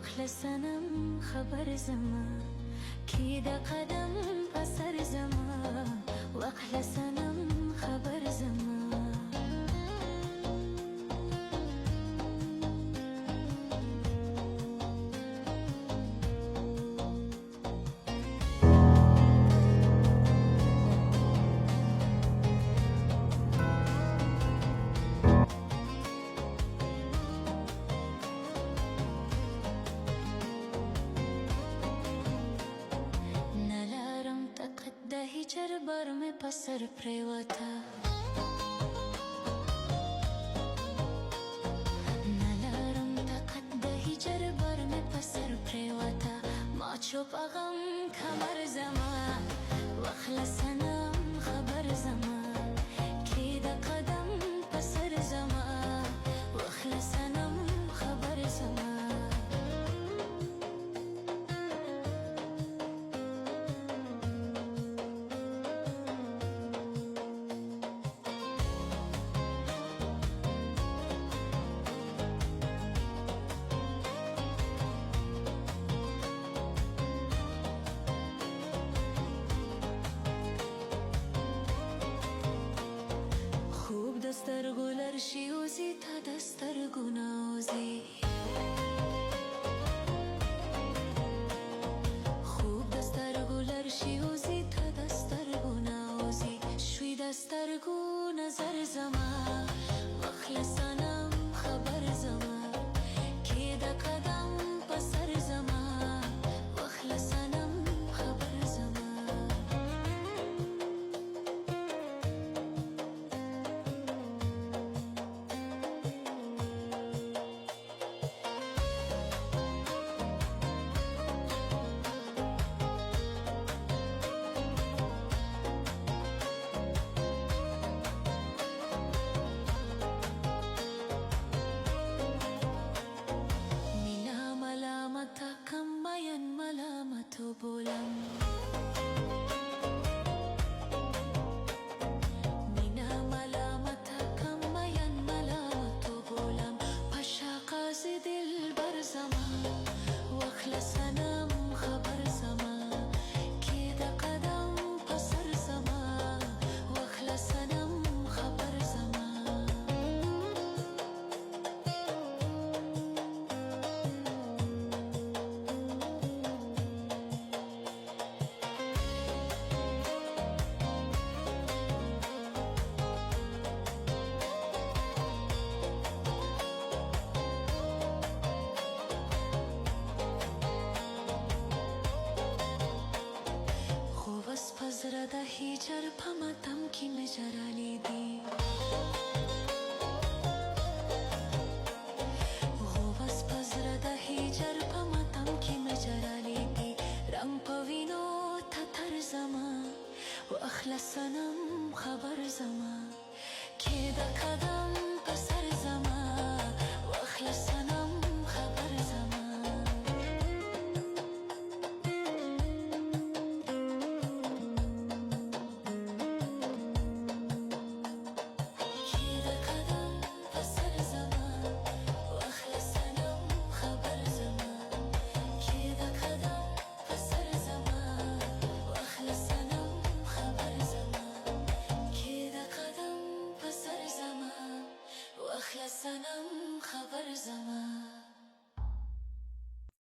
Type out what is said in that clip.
واخله سنم خبر زما کی د قدم پسر زما واخله سنم خبر زما هیچر بار می پسر پریوتا نلارم طاقت ده هیچر بار می پسر پریوتا ما چوب اغم کمر زما واخله سنم خبر زما کی ده قدم پسر زما واخله سنم خبر زما دسترگو لرشی اوزی تا دسترگو نوزی خوب دسترگو لرشی اوزی تا دسترگو نوزی شوی دسترگو نظر زما واخله سنم خبر زما کی د قدم پسر زما واخله سنم خبر زما ملامتو بولم مینا ملامتا کم مین ملامتو بولم پشا قاضی دل بر زما واخله سنم خبر زما کی د قدم پسر زما واخله سنم خبر زما پزره ده هیچر پمتم کی مجرالی دی غوبس پزره ده هیچر پمتم کی مجرالی دی رنگ پوینو تتر زما و اخلصنم خبر زما